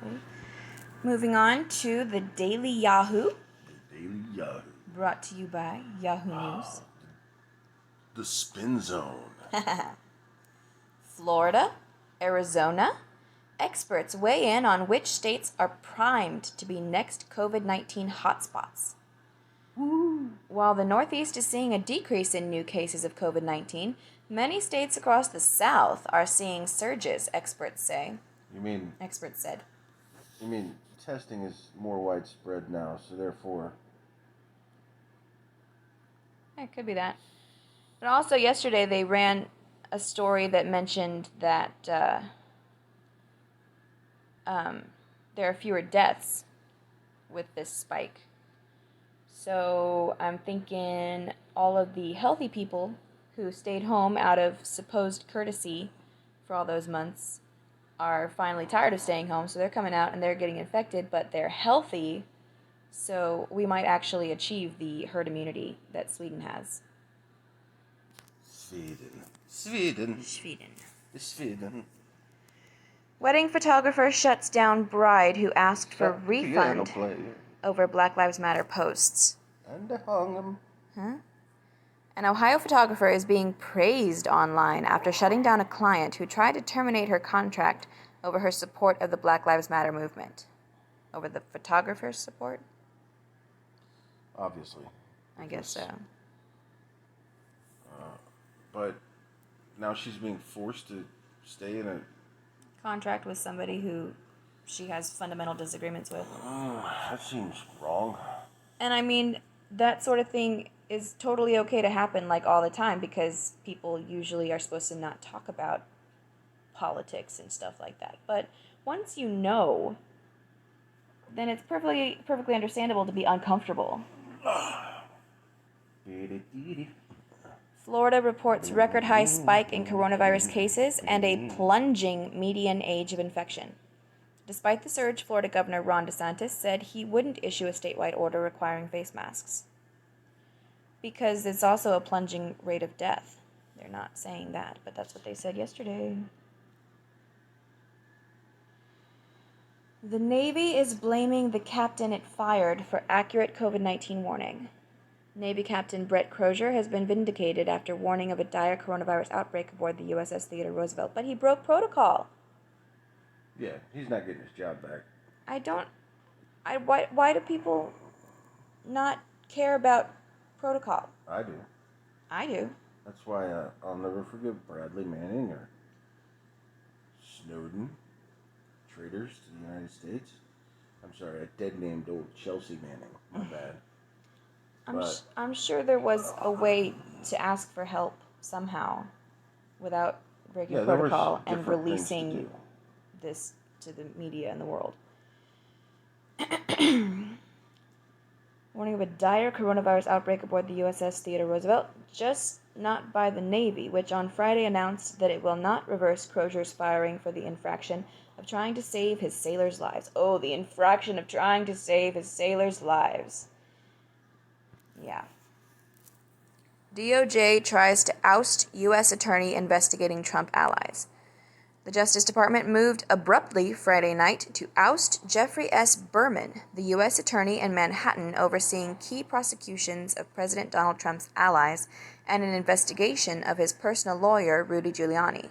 Absolutely. Moving on to the Daily Yahoo. The Daily Yahoo. Brought to you by Yahoo News. The Spin Zone. Florida, Arizona. Experts weigh in on which states are primed to be next COVID-19 hotspots. Woo. While the Northeast is seeing a decrease in new cases of COVID-19, many states across the South are seeing surges, experts say. Experts said. You mean testing is more widespread now, so therefore... It could be that. But also yesterday they ran a story that mentioned that there are fewer deaths with this spike. So I'm thinking all of the healthy people who stayed home out of supposed courtesy for all those months are finally tired of staying home, so they're coming out and they're getting infected, but they're healthy, so we might actually achieve the herd immunity that Sweden has. Sweden. Wedding photographer shuts down bride who asked for refund over Black Lives Matter posts. And they hung him. Huh? An Ohio photographer is being praised online after shutting down a client who tried to terminate her contract over her support of the Black Lives Matter movement. Over the photographer's support? Obviously. I guess so. But now she's being forced to stay in a... contract with somebody who she has fundamental disagreements with. That seems wrong. And I mean, that sort of thing is totally okay to happen like all the time because people usually are supposed to not talk about politics and stuff like that. But once you know, then it's perfectly understandable to be uncomfortable. Florida reports record high spike in coronavirus cases and a plunging median age of infection. Despite the surge, Florida Governor Ron DeSantis said he wouldn't issue a statewide order requiring face masks. Because it's also a plunging rate of death. They're not saying that, but that's what they said yesterday. The Navy is blaming the captain it fired for accurate COVID-19 warning. Navy Captain Brett Crozier has been vindicated after warning of a dire coronavirus outbreak aboard the USS Theodore Roosevelt, but he broke protocol. Yeah, he's not getting his job back. Why do people not care about protocol? I do. I do. That's why I'll never forgive Bradley Manning or Snowden, traitors to the United States. I'm sorry, I dead-named old Chelsea Manning. My bad. I'm sure there was a way to ask for help somehow without breaking protocol and releasing this to the media and the world. Warning of a dire coronavirus outbreak aboard the USS Theodore Roosevelt, just not by the Navy, which on Friday announced that it will not reverse Crozier's firing for the infraction of trying to save his sailors' lives. Oh, the infraction of trying to save his sailors' lives. Yeah. DOJ tries to oust U.S. attorney investigating Trump allies. The Justice Department moved abruptly Friday night to oust Jeffrey S. Berman, the U.S. attorney in Manhattan overseeing key prosecutions of President Donald Trump's allies and an investigation of his personal lawyer, Rudy Giuliani.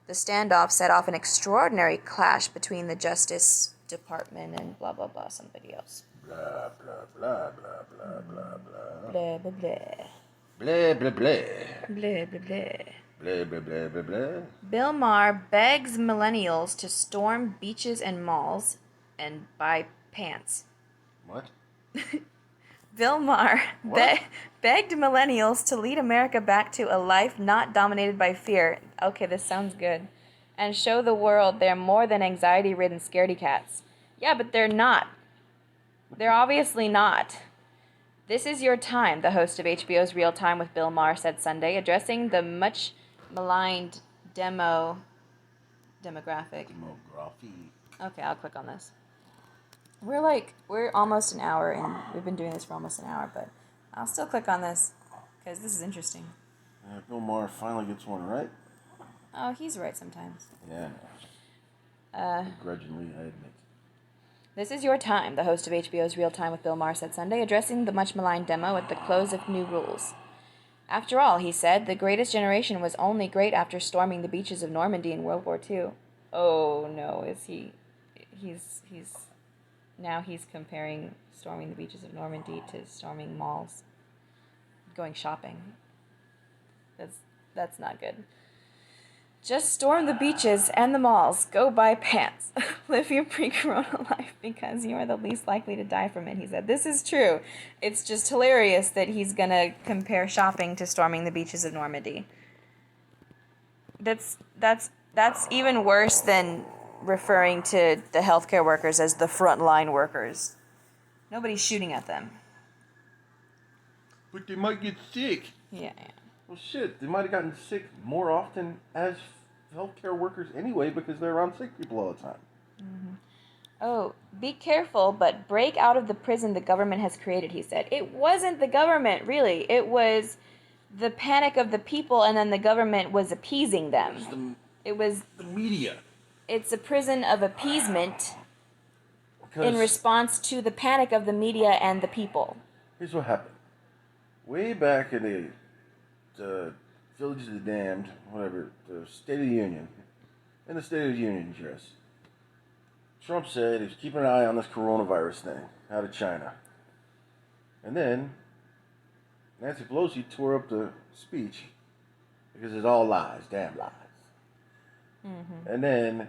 The standoff set off an extraordinary clash between the Justice Department and blah, blah, blah, somebody else. Blah, blah, blah, blah, blah, blah, blah. Blah, blah, blah. Blah, blah, blah. Blah, blah, blah. Blah, blah, blah, blah, blah. Bill Maher begs millennials to storm beaches and malls and buy pants. What? Bill Maher begged millennials to lead America back to a life not dominated by fear. Okay, this sounds good. And show the world they're more than anxiety-ridden scaredy cats. Yeah, but they're not. They're obviously not. This is your time, the host of HBO's Real Time with Bill Maher said Sunday, addressing the much maligned demographic. Okay, I'll click on this. We're almost an hour in. We've been doing this for almost an hour, but I'll still click on this because this is interesting. Bill Maher finally gets one right. Oh, he's right sometimes. Yeah. Begrudgingly, I admit. This is your time, the host of HBO's Real Time with Bill Maher said Sunday, addressing the much-maligned demo at the close of new rules. After all, he said, the greatest generation was only great after storming the beaches of Normandy in World War II. Oh, no, is he... Now he's comparing storming the beaches of Normandy to storming malls. Going shopping. That's not good. Just storm the beaches and the malls. Go buy pants. Live your pre-corona life because you are the least likely to die from it, he said. This is true. It's just hilarious that he's gonna compare shopping to storming the beaches of Normandy. That's even worse than referring to the healthcare workers as the frontline workers. Nobody's shooting at them. But they might get sick. Yeah. Well, shit, they might have gotten sick more often as healthcare workers anyway because they're around sick people all the time. Mm-hmm. Oh, be careful, but break out of the prison the government has created, he said. It wasn't the government, really. It was the panic of the people, and then the government was appeasing them. It was the media. It's a prison of appeasement in response to the panic of the media and the people. Here's what happened. Way back in the Village of the Damned, whatever, the State of the Union, in the State of the Union address, Trump said he's keeping an eye on this coronavirus thing out of China. And then Nancy Pelosi tore up the speech because it's all lies, damn lies. Mm-hmm. And then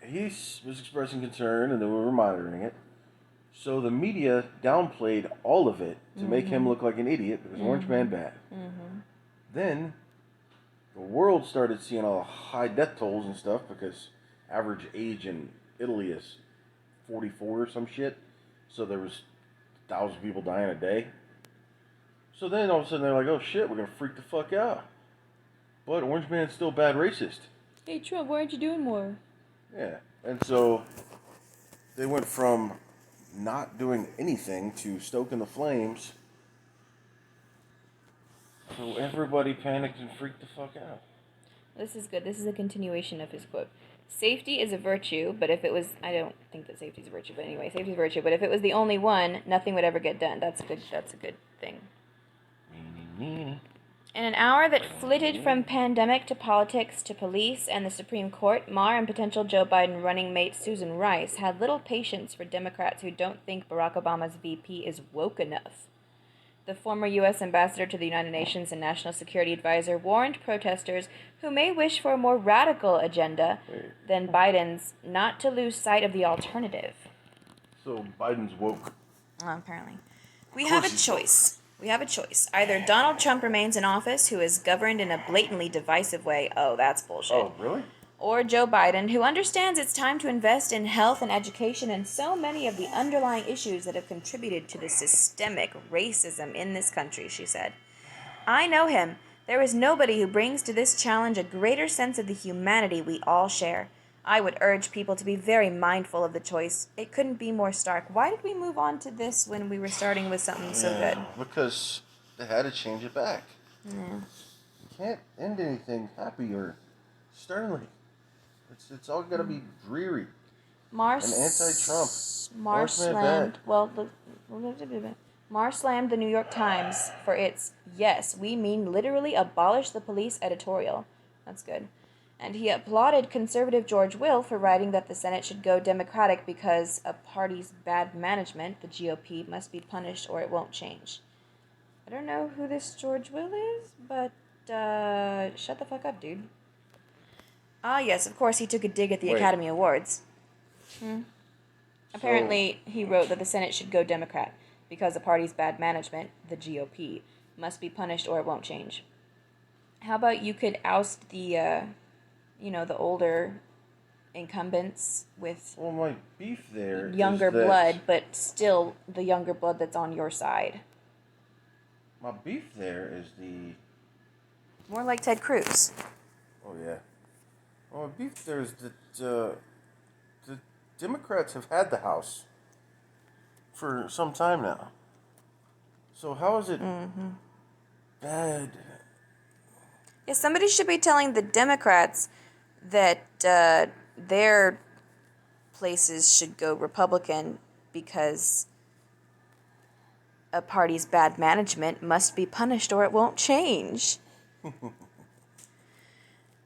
he was expressing concern and they were monitoring it. So the media downplayed all of it to make him look like an idiot because Orange Man bad. Mm-hmm. Then the world started seeing all the high death tolls and stuff because average age in Italy is 44 or some shit. So there was 1,000 people dying a day. So then all of a sudden they're like, oh shit, we're going to freak the fuck out. But Orange Man's still bad racist. Hey Trump, why aren't you doing more? Yeah, and so they went from not doing anything to stoking the flames. So everybody panicked and freaked the fuck out. This is good. This is a continuation of his quote. Safety is a virtue, but if it was... I don't think that safety is a virtue, but anyway, safety is a virtue. But if it was the only one, nothing would ever get done. That's a good thing. In an hour that flitted from pandemic to politics to police and the Supreme Court, Maher and potential Joe Biden running mate Susan Rice had little patience for Democrats who don't think Barack Obama's VP is woke enough. The former U.S. ambassador to the United Nations and National Security Advisor warned protesters who may wish for a more radical agenda than Biden's not to lose sight of the alternative. So Biden's woke. Apparently. We have a choice. Either Donald Trump remains in office, who is governed in a blatantly divisive way. Oh, that's bullshit. Oh, really? Or Joe Biden, who understands it's time to invest in health and education and so many of the underlying issues that have contributed to the systemic racism in this country, she said. I know him. There is nobody who brings to this challenge a greater sense of the humanity we all share. I would urge people to be very mindful of the choice. It couldn't be more stark. Why did we move on to this when we were starting with something so good? Because they had to change it back. Yeah. You can't end anything happy or sternly. It's all got to be dreary. Maher and anti-Trump. Maher slammed. Maher slammed the New York Times for its "yes, we mean literally abolish the police" editorial. That's good. And he applauded conservative George Will for writing that the Senate should go Democratic because a party's bad management, the GOP, must be punished or it won't change. I don't know who this George Will is, but shut the fuck up, dude. Ah, yes, of course he took a dig at the Academy Awards. Apparently, he wrote that the Senate should go Democrat because the party's bad management, the GOP, must be punished or it won't change. How about you could oust the older incumbents with my beef there younger is that blood, but still the younger blood that's on your side. My beef there is the... More like Ted Cruz. Oh, yeah. Well, my beef there is that the Democrats have had the House for some time now. So how is it bad? Yeah, somebody should be telling the Democrats that their places should go Republican because a party's bad management must be punished or it won't change.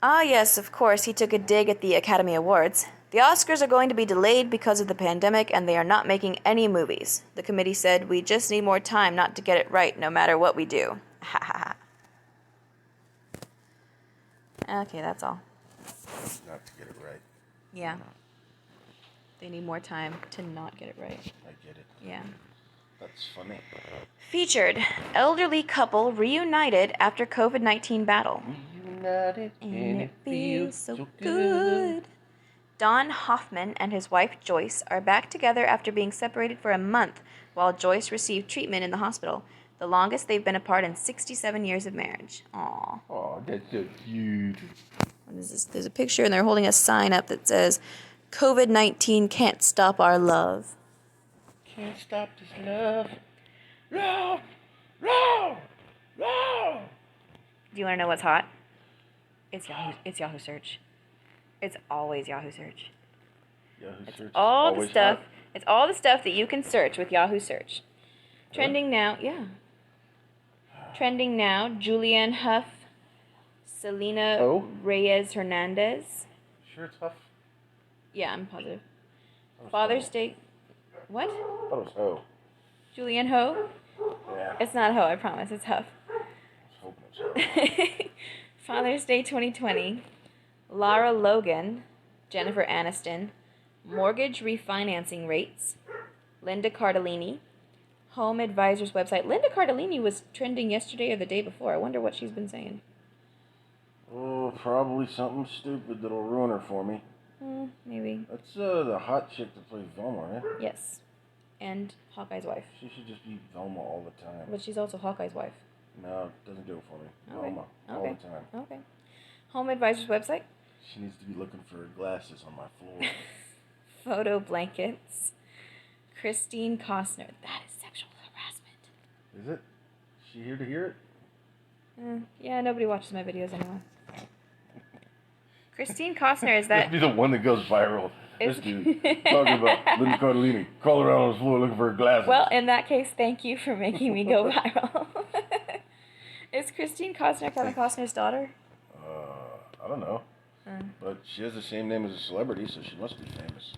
Ah, yes, of course, he took a dig at the Academy Awards. The Oscars are going to be delayed because of the pandemic, and they are not making any movies. The committee said, we just need more time not to get it right, no matter what we do. Ha ha ha. Okay, that's all. Not to get it right. Yeah. They need more time to not get it right. I get it. Yeah. That's funny. Featured, elderly couple reunited after COVID-19 battle. Reunited And it feels so good. Don Hoffman and his wife Joyce are back together after being separated for a month while Joyce received treatment in the hospital, the longest they've been apart in 67 years of marriage. Aww. Oh, that's so cute. What is this? There's a picture and they're holding a sign up that says, COVID-19 can't stop our love. Can't stop this love. Love! Love! Love! Do you want to know what's hot? It's Yahoo Search. It's always Yahoo Search. Yahoo Search is All the always stuff. hot. It's all the stuff that you can search with Yahoo Search. Trending now, yeah. Trending now, Julianne Hough, Selena Reyes Hernandez. Sure it's Huff? Yeah, I'm positive. Father's Day. What? I thought it was Ho. Julianne Ho? Yeah. It's not Ho, I promise. It's Huff. I was hoping it was Ho. Father's Day 2020. Lara Logan, Jennifer Aniston, mortgage refinancing rates, Linda Cardellini, home advisor's website. Linda Cardellini was trending yesterday or the day before. I wonder what she's been saying. Oh, probably something stupid that'll ruin her for me. Maybe. That's the hot chick that plays Velma, right? Yes. And Hawkeye's wife. She should just be Velma all the time. But she's also Hawkeye's wife. No, it doesn't do it for me. Okay. Velma, all the time. Okay. Home advisor's website. She needs to be looking for her glasses on my floor. Photo blankets. Christine Costner. That is sexual harassment. Is it? Is she here to hear it? Yeah, nobody watches my videos anymore. Christine Costner is That'd that... be the one that goes viral. This dude talking about Linda Cardellini crawling around on the floor looking for her glasses. Well, in that case, thank you for making me go viral. Is Christine Costner Kevin Costner's daughter? I don't know. But she has the same name as a celebrity, so she must be famous.